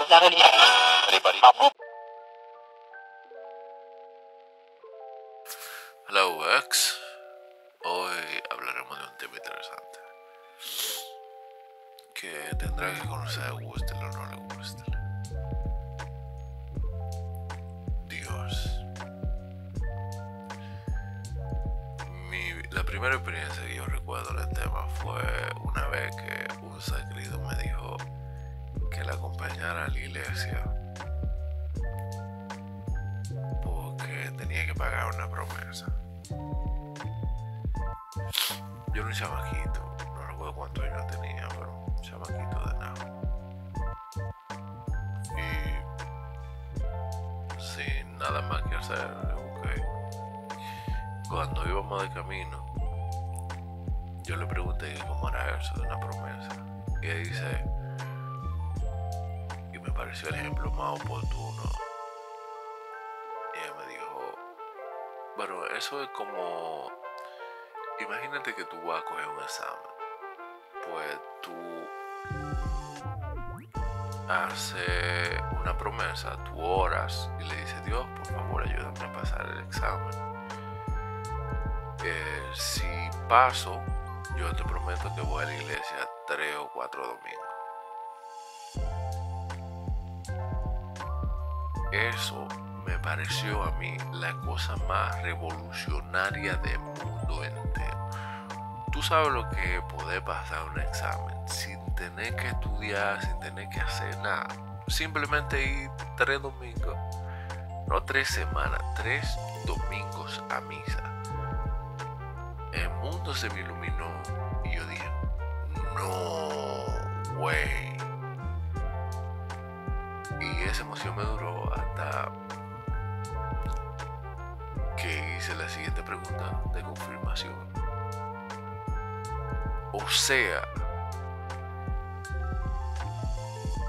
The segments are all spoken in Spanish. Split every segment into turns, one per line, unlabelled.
La religión.
Hello, X. Hoy hablaremos de un tema interesante que tendrá que conocer, gústele o no le gústele. Dios. La primera experiencia que yo recuerdo del tema fue una vez que un ser querido me dijo que la acompañara a la iglesia porque tenía que pagar una promesa. Yo era un chamaquito, no recuerdo cuántos años tenía, pero un chamaquito de nada. Y sin nada más que hacer, le busqué. Cuando íbamos de camino, yo le pregunté cómo era eso de una promesa. Y ella dice, y me pareció el ejemplo más oportuno. Y ella me dijo, bueno, eso es como, imagínate que tú vas a coger un examen. Pues tú haces una promesa, tú oras y le dices, Dios, por favor, ayúdame a pasar el examen. Si paso, yo te prometo que voy a la iglesia 3 o 4 domingos. Eso me pareció a mí la cosa más revolucionaria del mundo entero. Tú sabes lo que es poder pasar un examen sin tener que estudiar, sin tener que hacer nada. Simplemente ir 3 domingos, no 3 semanas, 3 domingos a misa. El mundo se me iluminó y yo dije, no, güey. Y esa emoción me duró hasta que hice la siguiente pregunta de confirmación. O sea,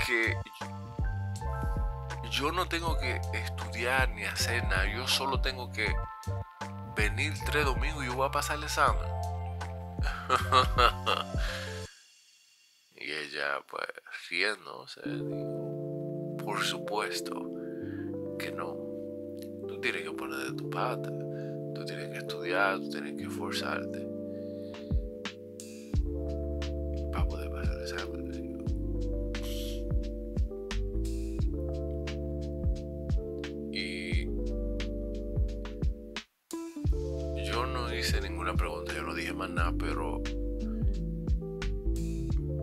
que yo no tengo que estudiar ni hacer nada, yo solo tengo que venir 3 domingos y yo voy a pasar el examen. Y ella, pues, riéndose, dijo, por supuesto que no. Tú tienes que poner de tu parte, tú tienes que estudiar, tú tienes que esforzarte para poder pasar el examen. Y yo no hice ninguna pregunta, yo no dije más nada, pero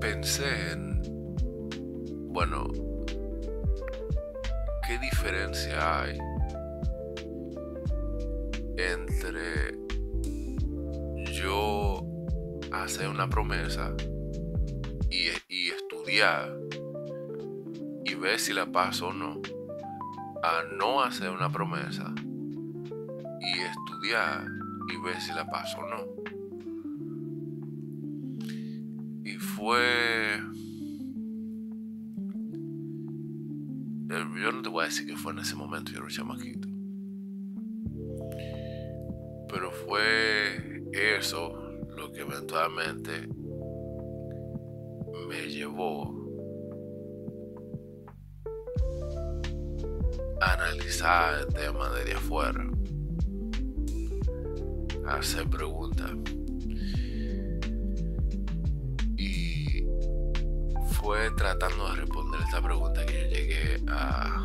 pensé en, bueno, ¿qué diferencia hay entre yo hacer una promesa y estudiar y ver si la paso o no, a no hacer una promesa y estudiar y ver si la paso o no? Y fue, yo no te voy a decir que fue en ese momento, yo era un chamaquito, pero fue eso lo que eventualmente me llevó a analizar el tema desde afuera, a hacer preguntas. Y fue tratando de responder esta pregunta que yo llegué a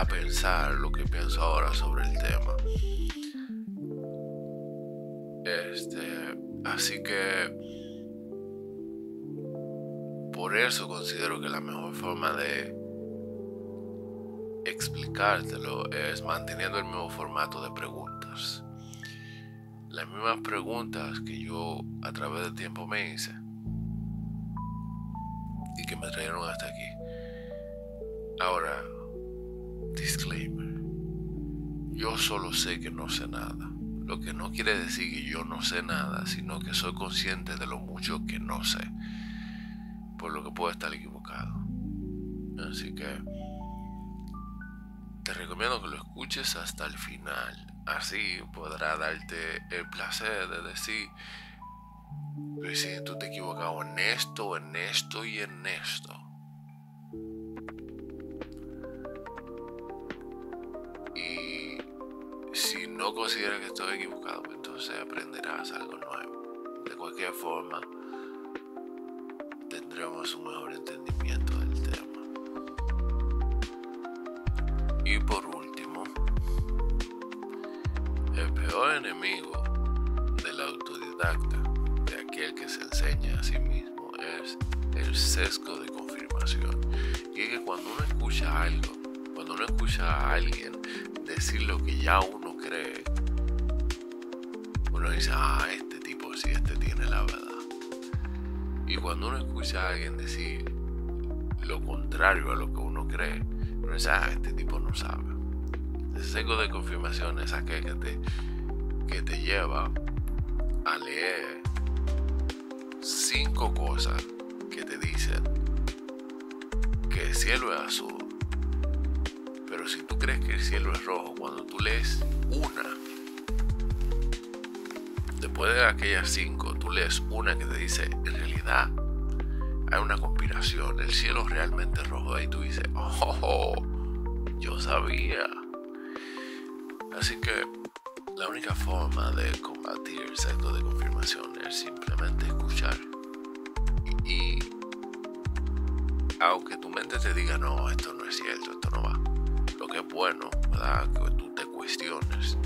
pensar lo que pienso ahora sobre el tema. Así que por eso considero que la mejor forma de explicártelo es manteniendo el mismo formato de preguntas. Las mismas preguntas que yo a través del tiempo me hice y que me trajeron hasta aquí. Ahora, disclaimer. Yo solo sé que no sé nada. Lo que no quiere decir que yo no sé nada, sino que soy consciente de lo mucho que no sé, por lo que puedo estar equivocado. Así que te recomiendo que lo escuches hasta el final. Así podrá darte el placer de decir Pero si tú te equivocado en esto y en esto. Y si no consideras que estoy equivocado, pues entonces aprenderás algo nuevo. De cualquier forma, tendremos un mejor entendimiento del tema. Y por último, el peor enemigo del autodidacta, de aquel que se enseña a sí mismo, es el sesgo de confirmación. Y es que cuando uno escucha algo, cuando uno escucha a alguien decir lo que ya uno cree, uno dice, este tipo sí, este tiene la verdad. Y cuando uno escucha a alguien decir lo contrario a lo que uno cree, uno dice, este tipo no sabe. El sesgo de confirmación es aquel que te lleva a leer 5 cosas que te dicen que el cielo es azul. Pero si tú crees que el cielo es rojo, cuando tú lees una, después de aquellas 5, tú lees una que te dice, en realidad hay una conspiración, el cielo es realmente rojo. Ahí tú dices, yo sabía. Así que la única forma de combatir el sesgo de confirmación es simplemente escuchar. Y aunque tu mente te diga, no, esto no es cierto, esto no va, lo que es bueno, ¿verdad?, que tú te cuestiones,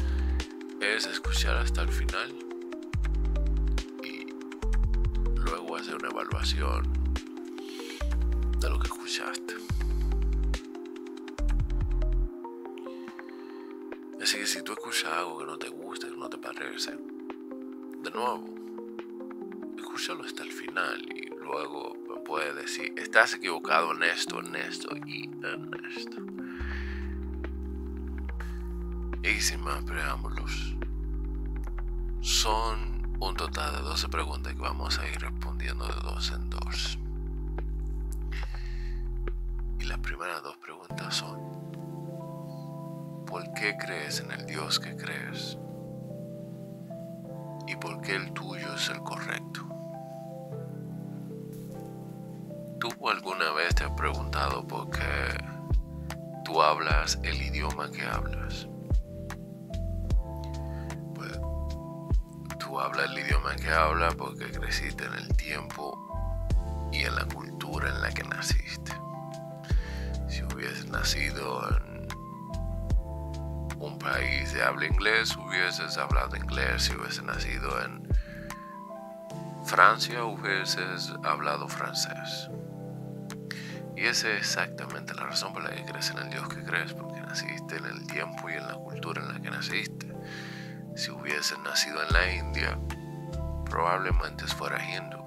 es escuchar hasta el final y luego hacer una evaluación de lo que escuchaste. Así que si tú escuchas algo que no te gusta, que no te parece, de nuevo, escúchalo hasta el final y luego me puedes decir, estás equivocado en esto y en esto. Y sin más preámbulos, son un total de 12 preguntas que vamos a ir respondiendo de 2 en 2. Y las primeras 2 preguntas son: ¿por qué crees en el Dios que crees? ¿Y por qué el tuyo es el correcto? ¿Tú alguna vez te has preguntado por qué tú hablas el idioma que hablas? Pues tú hablas el idioma que hablas porque creciste en el tiempo y en la cultura en la que naciste. Si hubieses nacido en un país de habla inglés, hubieses hablado inglés. Si hubieses nacido en Francia, hubieses hablado francés. Y esa es exactamente la razón por la que crees en el Dios que crees, porque naciste en el tiempo y en la cultura en la que naciste. Si hubieses nacido en la India, probablemente fueras hindú.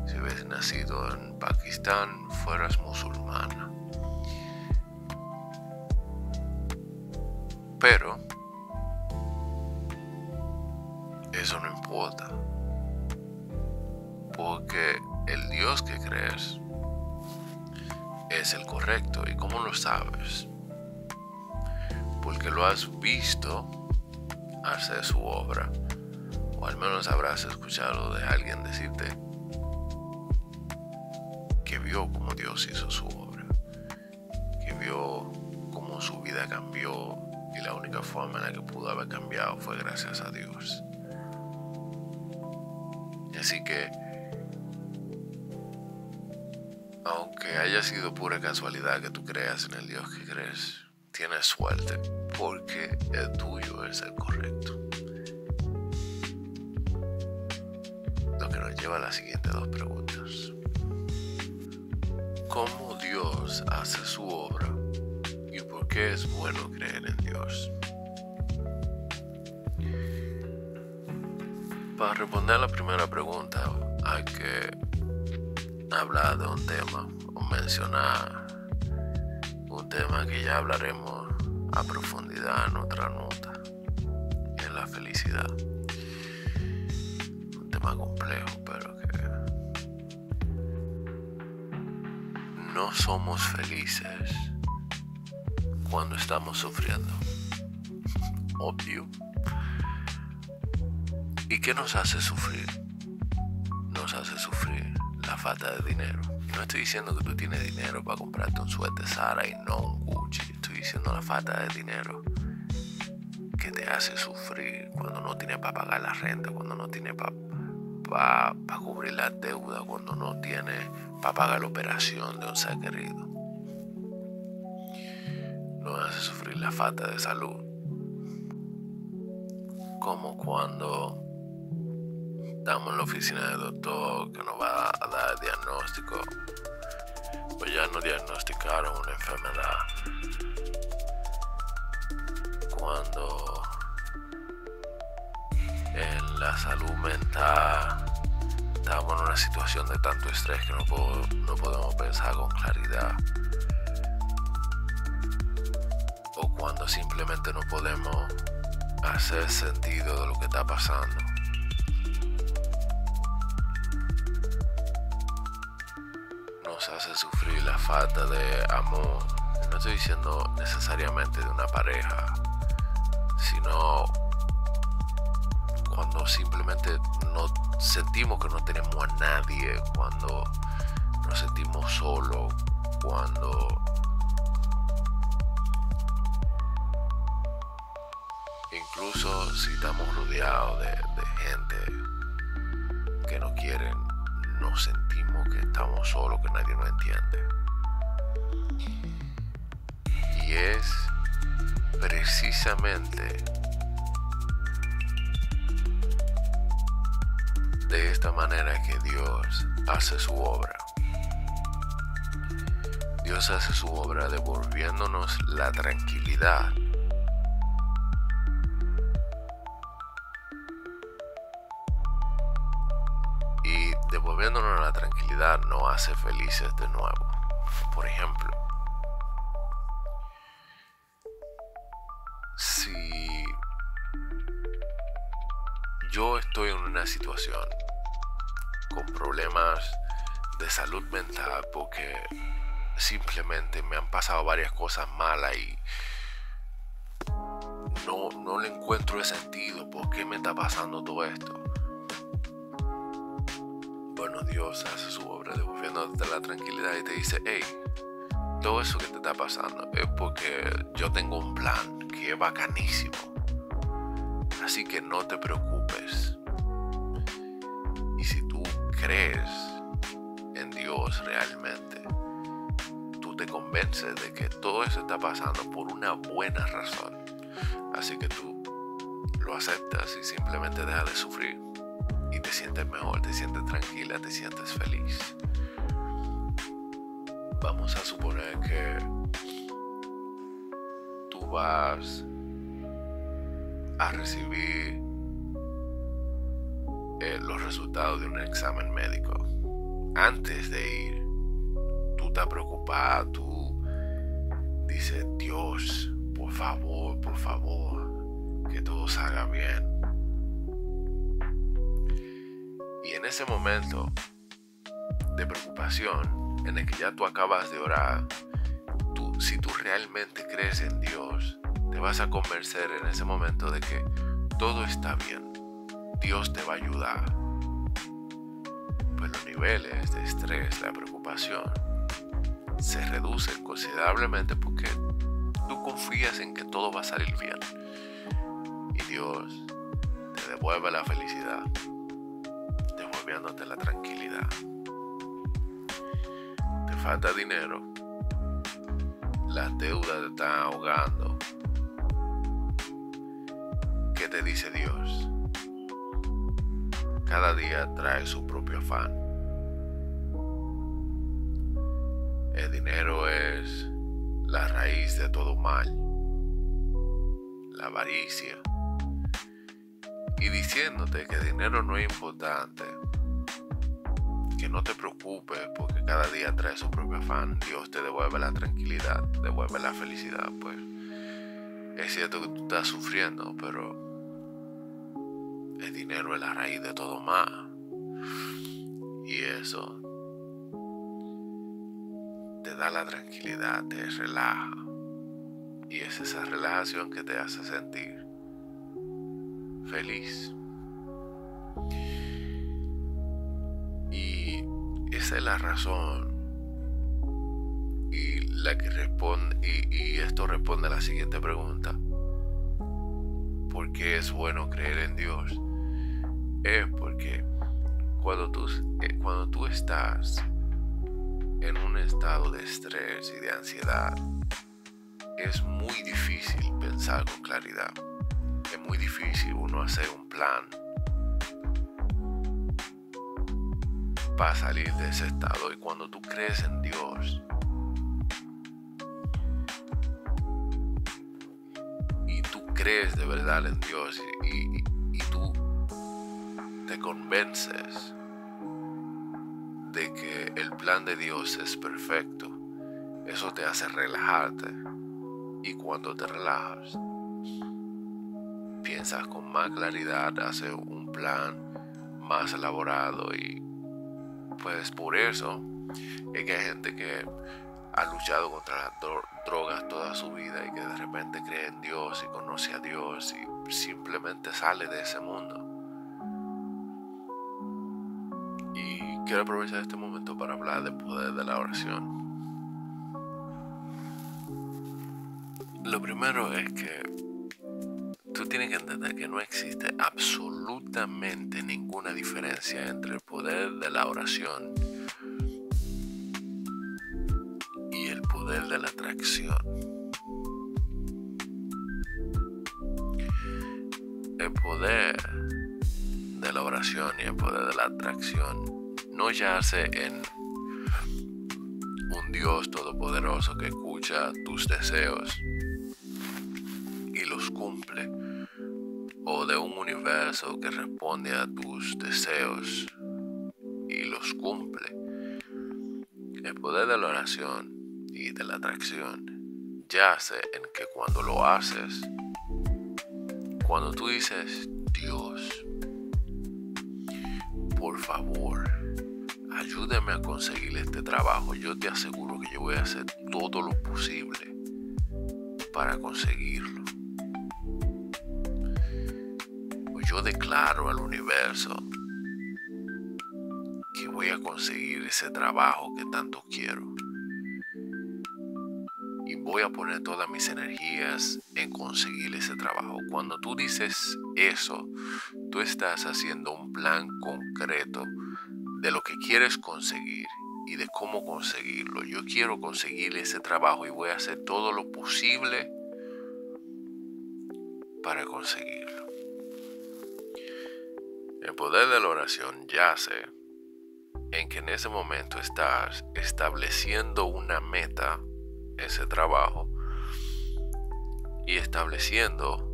Si hubieses nacido en Pakistán, fueras musulmana. Pero eso no importa, porque el Dios que crees es el correcto. ¿Y cómo lo sabes? Porque lo has visto hacer su obra, o al menos habrás escuchado de alguien decirte que vio cómo Dios hizo su obra, que vio cómo su vida cambió. Y la única forma en la que pudo haber cambiado fue gracias a Dios. Así que, aunque haya sido pura casualidad que tú creas en el Dios que crees, tienes suerte, porque el tuyo es el correcto. Lo que nos lleva a las siguientes 2 preguntas. ¿Cómo Dios hace su obra? ¿Y por qué es bueno creer en Dios? Para responder a la primera pregunta, hay que hablar de un tema o mencionar un tema que ya hablaremos a profundidad en otra nota, y es la felicidad. Un tema complejo, pero que no somos felices cuando estamos sufriendo. Obvio. ¿Y qué nos hace sufrir? nos hace sufrir la falta de dinero. Y no estoy diciendo que tú tienes dinero para comprarte un suéter Zara y no un Gucci. Estoy diciendo la falta de dinero que te hace sufrir cuando no tienes para pagar la renta, cuando no tienes para cubrir la deuda, cuando no tienes para pagar la operación de un ser querido. Nos hace sufrir la falta de salud, como cuando estamos en la oficina del doctor que nos va a dar el diagnóstico, pues ya nos diagnosticaron una enfermedad. Cuando en la salud mental estamos en una situación de tanto estrés que no podemos pensar con claridad, o cuando simplemente no podemos hacer sentido de lo que está pasando. Nos hace sufrir la falta de amor. No estoy diciendo necesariamente de una pareja, sino cuando simplemente no sentimos que no tenemos a nadie, cuando nos sentimos solos, cuando incluso si estamos rodeados de gente que no quieren, nos sentimos que estamos solos, que nadie nos entiende. Y es precisamente de esta manera que Dios hace su obra. Dios hace su obra devolviéndonos la tranquilidad. Y devolviéndonos la tranquilidad nos hace felices de nuevo. Por ejemplo, si yo estoy en una situación con problemas de salud mental porque simplemente me han pasado varias cosas malas y no le encuentro el sentido por qué me está pasando todo esto. Bueno, Dios hace su obra devolviéndote la tranquilidad y te dice: hey, todo eso que te está pasando es porque yo tengo un plan que es bacanísimo. Así que no te preocupes. Y si tú crees en Dios realmente, tú te convences de que todo eso está pasando por una buena razón. Así que tú lo aceptas y simplemente dejas de sufrir. Y te sientes mejor, te sientes tranquila, te sientes feliz. Vamos a suponer que tú vas a recibir los resultados de un examen médico. Antes de ir, tú estás preocupada, tú dices: Dios, por favor, que todo salga bien. Y en ese momento de preocupación, en el que ya tú acabas de orar, si tú realmente crees en Dios, te vas a convencer en ese momento de que todo está bien. Dios te va a ayudar. Pues los niveles de estrés, la preocupación, se reducen considerablemente porque tú confías en que todo va a salir bien. Y Dios te devuelve la felicidad, devolviéndote la tranquilidad. Te falta dinero, las deudas te están ahogando. ¿Qué te dice Dios? Cada día trae su propio afán. El dinero es la raíz de todo mal, la avaricia. Y diciéndote que el dinero no es importante, que no te preocupes porque cada día trae su propio afán, Dios te devuelve la tranquilidad, devuelve la felicidad. Pues es cierto que tú estás sufriendo, pero el dinero es la raíz de todo mal. Y eso te da la tranquilidad, te relaja. Y es esa relajación que te hace sentir feliz. esa es la razón y la que responde y esto responde a la siguiente pregunta. ¿Por qué es bueno creer en Dios? Es porque cuando tú estás en un estado de estrés y de ansiedad, es muy difícil pensar con claridad. Es muy difícil uno hacer un plan para salir de ese estado. Y cuando tú crees en Dios y tú crees de verdad en Dios y tú te convences de que el plan de Dios es perfecto, eso te hace relajarte. Y cuando te relajas, piensas con más claridad, haces un plan más elaborado. Y pues por eso es que hay gente que ha luchado contra las drogas toda su vida y que de repente cree en Dios y conoce a Dios y simplemente sale de ese mundo. Y quiero aprovechar este momento para hablar del poder de la oración. Lo primero es que tú tienes que entender que no existe absolutamente ninguna diferencia entre el poder de la oración y el poder de la atracción. El poder de la oración y el poder de la atracción no yace en un Dios todopoderoso que escucha tus deseos y los cumple, o de un universo que responde a tus deseos y los cumple. El poder de la oración y de la atracción yace en que cuando lo haces, cuando tú dices: Dios, por favor, ayúdame a conseguir este trabajo, yo te aseguro que yo voy a hacer todo lo posible para conseguirlo. Yo declaro al universo que voy a conseguir ese trabajo que tanto quiero. Y voy a poner todas mis energías en conseguir ese trabajo. Cuando tú dices eso, tú estás haciendo un plan concreto de lo que quieres conseguir y de cómo conseguirlo. Yo quiero conseguir ese trabajo y voy a hacer todo lo posible para conseguirlo. El poder de la oración yace en que en ese momento estás estableciendo una meta, ese trabajo, y estableciendo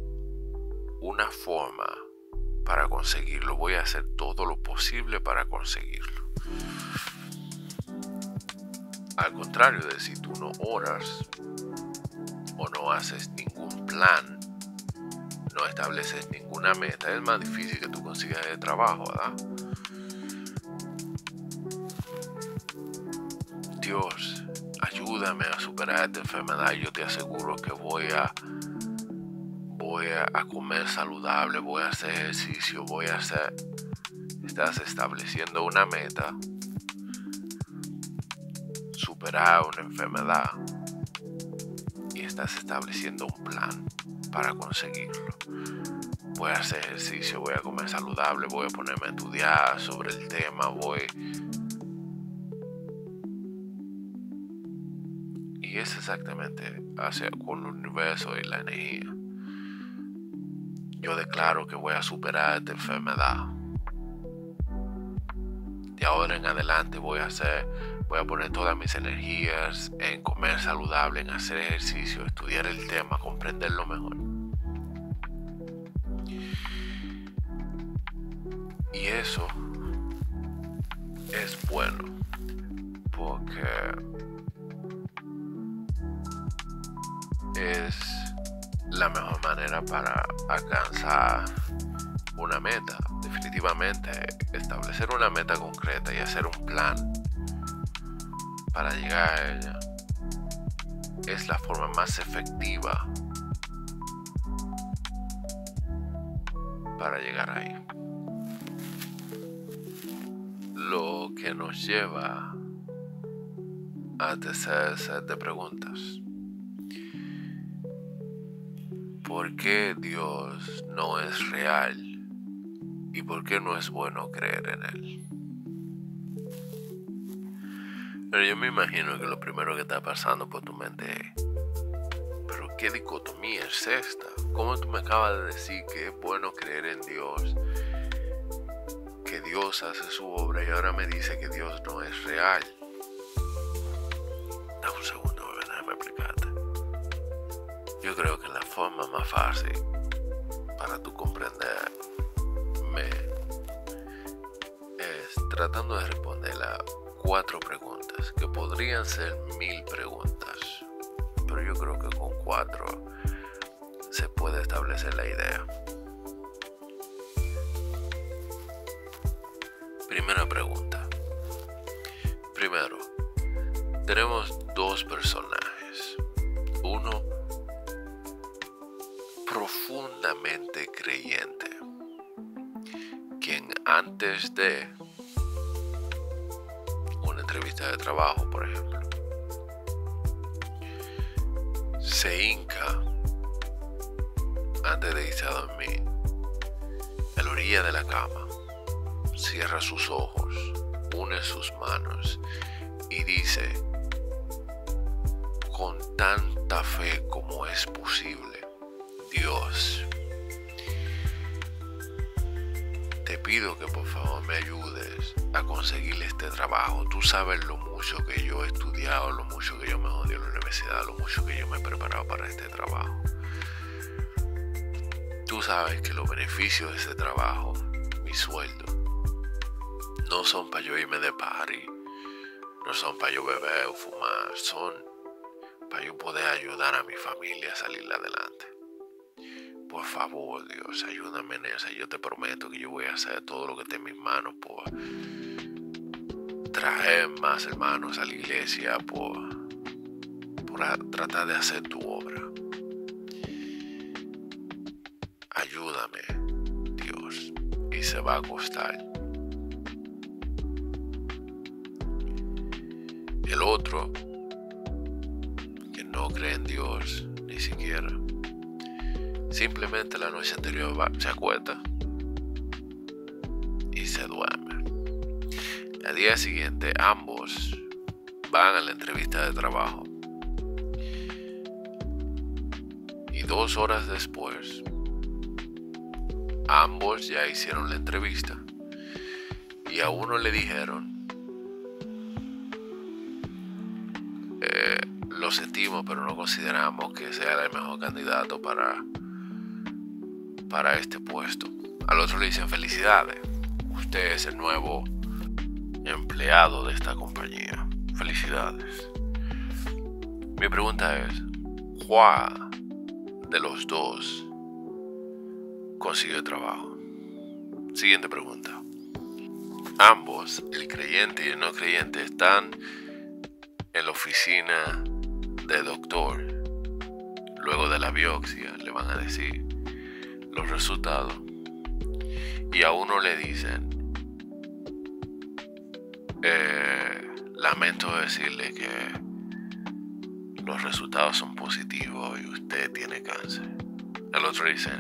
una forma para conseguirlo. Voy a hacer todo lo posible para conseguirlo. Al contrario de si tú no oras o no haces ningún plan, no estableces ninguna meta, es más difícil que tú consigas el trabajo, ¿verdad? Dios, ayúdame a superar esta enfermedad. Yo te aseguro que voy a comer saludable, voy a hacer ejercicio, estás estableciendo una meta, superar una enfermedad, y estás estableciendo un plan para conseguirlo. Voy a hacer ejercicio, voy a comer saludable, voy a ponerme a estudiar sobre el tema, Y es exactamente hacia con el universo y la energía. Yo declaro que voy a superar esta enfermedad. De ahora en adelante voy a poner todas mis energías en comer saludable, en hacer ejercicio, estudiar el tema, comprenderlo mejor. Y eso es bueno porque es la mejor manera para alcanzar una meta. Definitivamente, establecer una meta concreta y hacer un plan para llegar a ella es la forma más efectiva para llegar ahí. Lo que nos lleva a tercer set de preguntas. ¿Por qué Dios no es real? ¿Y por qué no es bueno creer en Él? Pero yo me imagino que lo primero que está pasando por tu mente es: ¿pero qué dicotomía es esta? ¿Cómo tú me acabas de decir que es bueno creer en Dios? Que Dios hace su obra y ahora me dice que Dios no es real. Dame un segundo, déjame explicarte. Yo creo que la forma más fácil para tú comprenderme es tratando de responder a 4 preguntas, que podrían ser 1000 preguntas, pero yo creo que con 4 se puede establecer la idea. Primera pregunta. Primero, tenemos 2 personajes. Uno profundamente creyente, quien antes de una entrevista de trabajo, por ejemplo, se hinca antes de irse a dormir a la orilla de la cama, cierra sus ojos, une sus manos y dice con tanta fe como es posible: Dios, te pido que por favor me ayudes a conseguir este trabajo. Tú sabes lo mucho que yo he estudiado, lo mucho que yo me odio en la universidad, lo mucho que yo me he preparado para este trabajo. Tú sabes que los beneficios de ese trabajo, mi sueldo, no son para yo irme de party, no son para yo beber o fumar, son para yo poder ayudar a mi familia a salir adelante. Por favor, Dios, ayúdame en eso. Yo te prometo que yo voy a hacer todo lo que esté en mis manos por traer más hermanos a la iglesia, por tratar de hacer tu obra. Ayúdame, Dios. Y se va a costar. El otro, que no cree en Dios ni siquiera, simplemente la noche anterior se acuesta y se duerme. Al día siguiente ambos van a la entrevista de trabajo. Y 2 horas después, ambos ya hicieron la entrevista. Y a uno le dijeron: lo sentimos, pero no consideramos que sea el mejor candidato para este puesto. Al otro le dicen: felicidades, usted es el nuevo empleado de esta compañía. Felicidades. Mi pregunta es: ¿cuál de los dos consiguió el trabajo? Siguiente pregunta. Ambos, el creyente y el no creyente, están en la oficina del doctor. Luego de la biopsia le van a decir los resultados. Y a uno le dicen: lamento decirle que los resultados son positivos y usted tiene cáncer. El otro dice: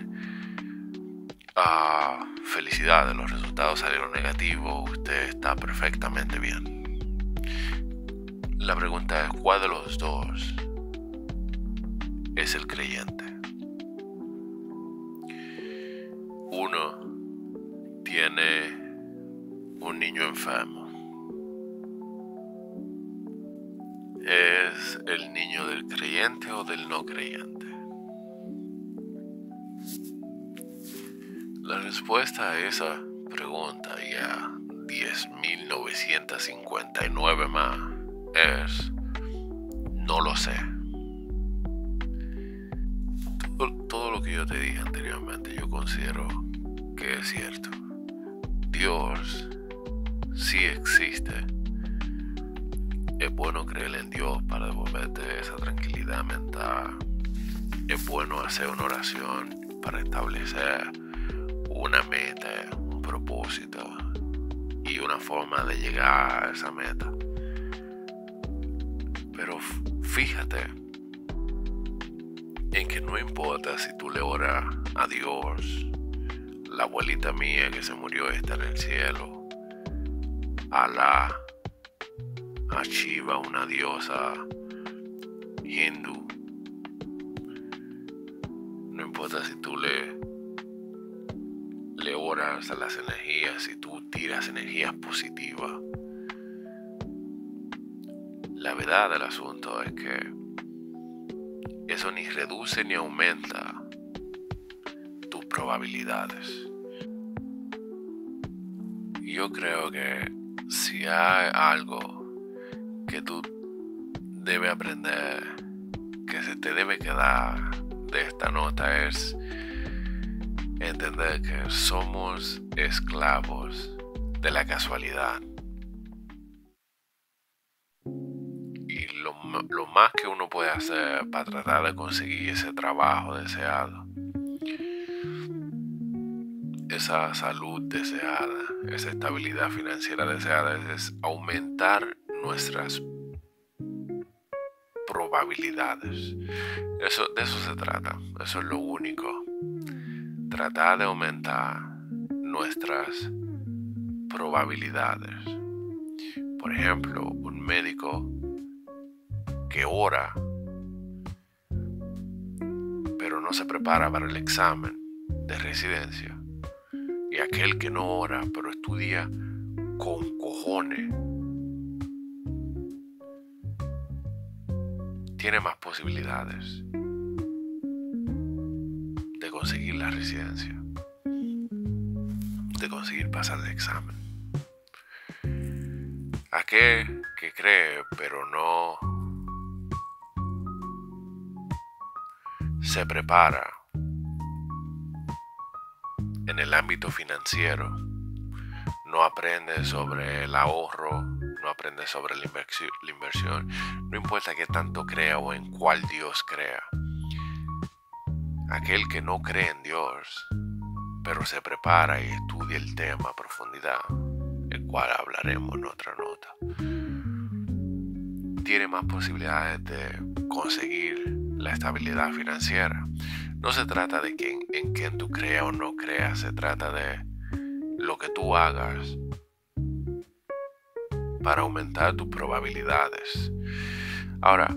felicidades, los resultados salieron negativos, usted está perfectamente bien. La pregunta es: ¿cuál de los dos es el creyente? Uno tiene un niño enfermo. ¿Es el niño del creyente o del no creyente? La respuesta a esa pregunta y a 10.959 más es: no lo sé. Todo lo que yo te dije anteriormente yo considero que es cierto. Dios sí existe. Es bueno creer en Dios para devolverte esa tranquilidad mental. Es bueno hacer una oración para establecer una meta, un propósito y una forma de llegar a esa meta. Pero fíjate en que no importa si tú le oras a Dios, la abuelita mía que se murió está en el cielo, Alá, a Shiva, una diosa hindú. No importa si tú le oras a las energías, si tú tiras energías positivas. La verdad del asunto es que eso ni reduce ni aumenta tus probabilidades. Yo creo que si hay algo que tú debes aprender, que se te debe quedar de esta nota, es entender que somos esclavos de la casualidad. Y lo más que uno puede hacer para tratar de conseguir ese trabajo deseado, esa salud deseada, esa estabilidad financiera deseada, es aumentar nuestras probabilidades. De eso se trata. Eso es lo único. Tratar de aumentar nuestras probabilidades. Por ejemplo, un médico que ora, pero no se prepara para el examen de residencia. Y aquel que no ora, pero estudia con cojones, tiene más posibilidades de conseguir la residencia, de conseguir pasar el examen. Aquel que cree, pero no se prepara en el ámbito financiero, no aprende sobre el ahorro, no aprende sobre la inversión, no importa qué tanto crea o en cuál Dios crea. Aquel que no cree en Dios, pero se prepara y estudia el tema a profundidad, el cual hablaremos en otra nota, tiene más posibilidades de conseguir la estabilidad financiera. No se trata de en quién tú creas o no creas, se trata de lo que tú hagas para aumentar tus probabilidades. Ahora,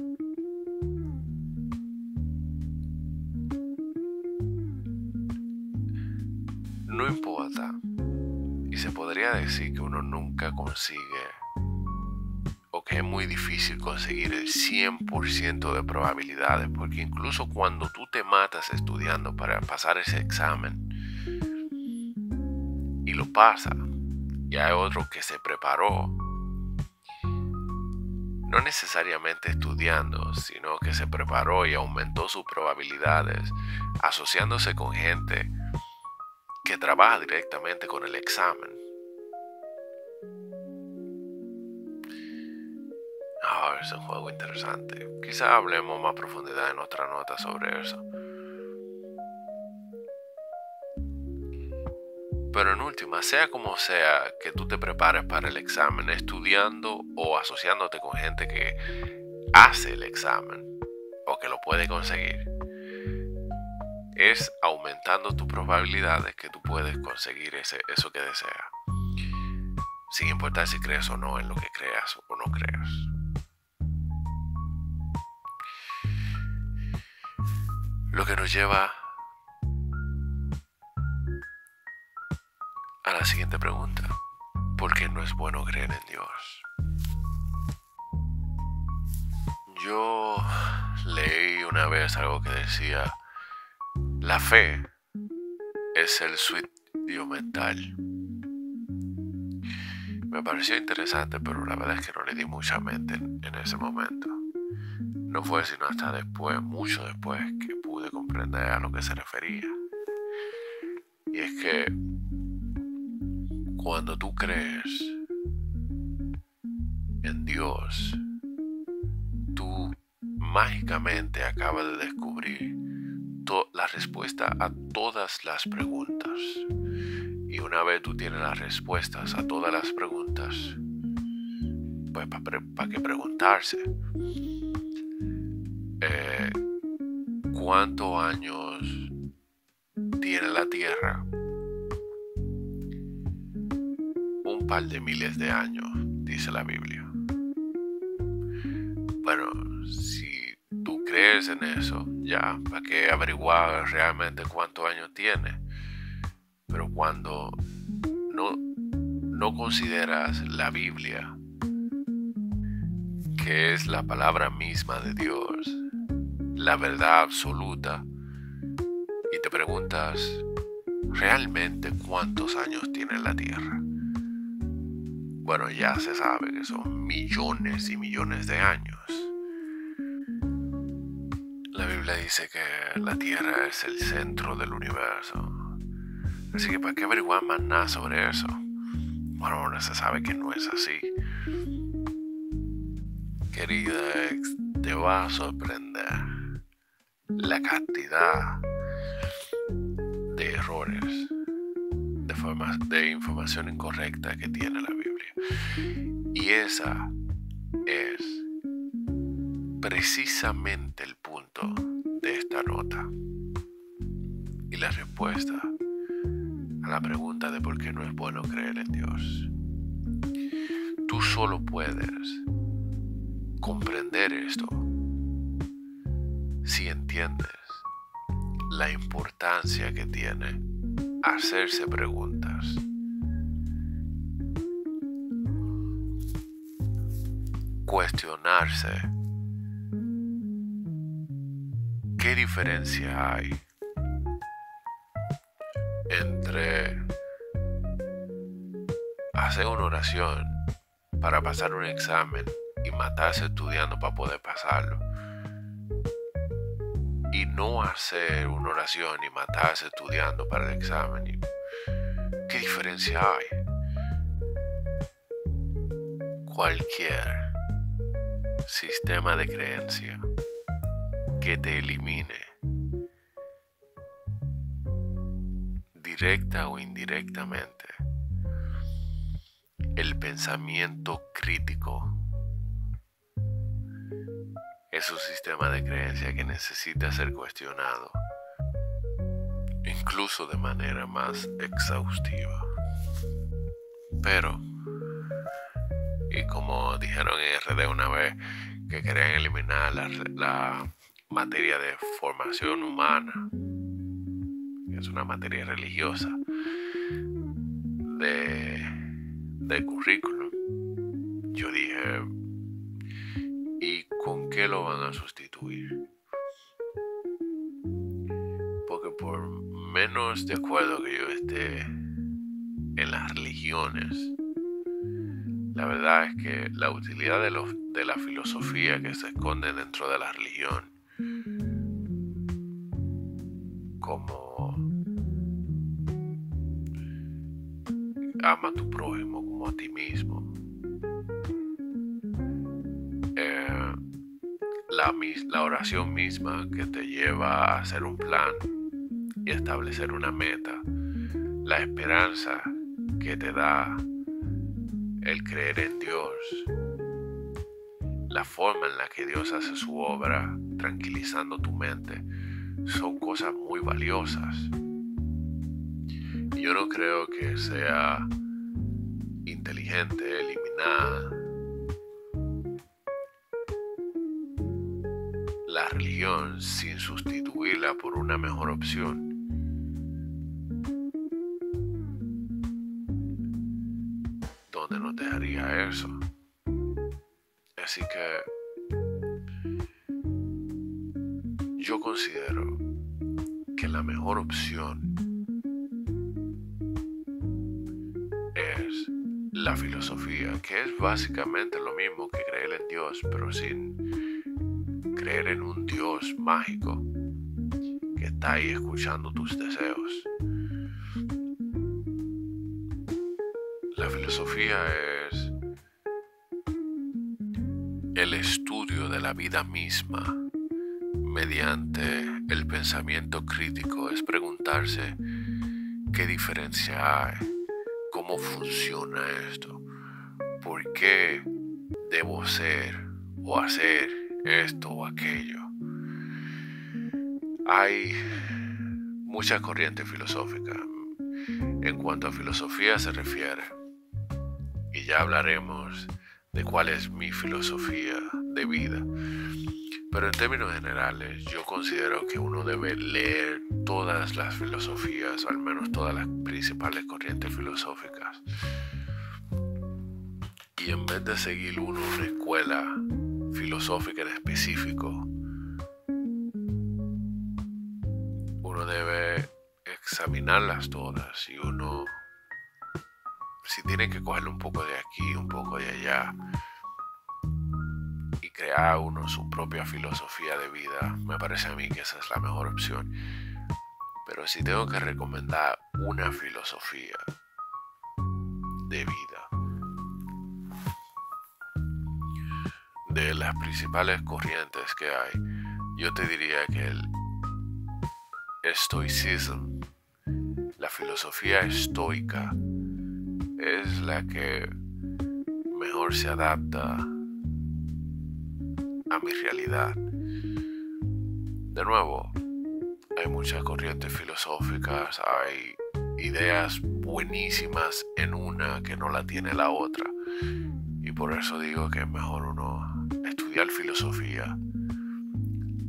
no importa, y se podría decir que uno nunca consigue, o que es muy difícil conseguir el 100% de probabilidades, porque incluso cuando tú te matas estudiando para pasar ese examen y lo pasa, y hay otro que se preparó, no necesariamente estudiando, sino que se preparó y aumentó sus probabilidades asociándose con gente que trabaja directamente con el examen. Es un juego interesante. Quizá hablemos más profundidad en otra nota sobre eso. Pero en última, sea como sea que tú te prepares para el examen, estudiando o asociándote con gente que hace el examen o que lo puede conseguir, es aumentando tus probabilidades que tú puedes conseguir eso que deseas, sin importar si crees o no en lo que creas o no creas. Lo que nos lleva a la siguiente pregunta: ¿por qué no es bueno creer en Dios? Yo leí una vez algo que decía: la fe es el suicidio mental. Me pareció interesante, pero la verdad es que no le di mucha mente en ese momento. No fue sino hasta después, mucho después, que pude comprender a lo que se refería. Y es que cuando tú crees en Dios, tú mágicamente acabas de descubrir la respuesta a todas las preguntas. Y una vez tú tienes las respuestas a todas las preguntas, pues ¿para qué preguntarse? ¿Cuántos años tiene la Tierra? Un par de miles de años, dice la Biblia. Bueno, si tú crees en eso, ya, ¿para qué averiguar realmente cuántos años tiene? Pero cuando no consideras la Biblia, que es la palabra misma de Dios, la verdad absoluta, y te preguntas, ¿realmente cuántos años tiene la Tierra? Bueno, ya se sabe que son millones y millones de años. La Biblia dice que la Tierra es el centro del universo. Así que ¿para qué averiguar más nada sobre eso? Bueno, ahora se sabe que no es así. Querida ex, te va a sorprender la cantidad de errores, de información incorrecta que tiene la Biblia. Y esa es precisamente el punto de esta nota. Y la respuesta a la pregunta de por qué no es bueno creer en Dios. Tú solo puedes comprender esto si entiendes la importancia que tiene hacerse preguntas. Cuestionarse qué diferencia hay entre hacer una oración para pasar un examen y matarse estudiando para poder pasarlo, y no hacer una oración y matarse estudiando para el examen. ¿Qué diferencia hay? Cualquier sistema de creencia que te elimine, directa o indirectamente, el pensamiento crítico, es un sistema de creencia que necesita ser cuestionado, incluso de manera más exhaustiva. Pero, y como dijeron en RD una vez, que querían eliminar la materia de formación humana, que es una materia religiosa, del currículum, yo dije, ¿y con qué lo van a sustituir? Porque por menos de acuerdo que yo esté en las religiones, la verdad es que la utilidad de la filosofía que se esconde dentro de la religión, como ama a tu prójimo como a ti mismo, la oración misma que te lleva a hacer un plan y establecer una meta, la esperanza que te da el creer en Dios, la forma en la que Dios hace su obra tranquilizando tu mente, son cosas muy valiosas. Y yo no creo que sea inteligente eliminar la religión sin sustituirla por una mejor opción. ¿Dónde nos dejaría eso? Así que yo considero que la mejor opción es la filosofía, que es básicamente lo mismo que creer en Dios, pero sin creer en un Dios mágico que está ahí escuchando tus deseos. La filosofía es el estudio de la vida misma mediante el pensamiento crítico, es preguntarse ¿Qué diferencia hay? ¿Cómo funciona esto? ¿Por qué debo ser o hacer esto o aquello? Hay muchas corrientes filosóficas en cuanto a filosofía se refiere, y ya hablaremos de cuál es mi filosofía de vida. Pero en términos generales, yo considero que uno debe leer todas las filosofías, o al menos todas las principales corrientes filosóficas. Y en vez de seguir una escuela filosófica en específico, uno debe examinarlas todas y uno, si tiene que cogerle un poco de aquí, un poco de allá, y crear uno su propia filosofía de vida, me parece a mí que esa es la mejor opción. Pero si tengo que recomendar una filosofía de vida, de las principales corrientes que hay, yo te diría que el estoicismo, la filosofía estoica, es la que mejor se adapta a mi realidad. De nuevo, hay muchas corrientes filosóficas, hay ideas buenísimas en una que no la tiene la otra, y por eso digo que es mejor uno estudiar filosofía,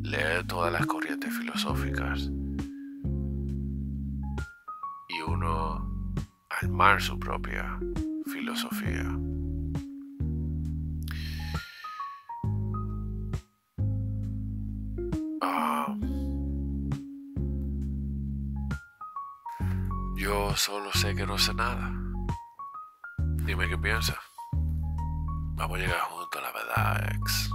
leer todas las corrientes filosóficas y uno armar su propia filosofía. Yo solo sé que no sé nada. Dime qué piensas. Vamos a llegar juntos a la verdad, ex.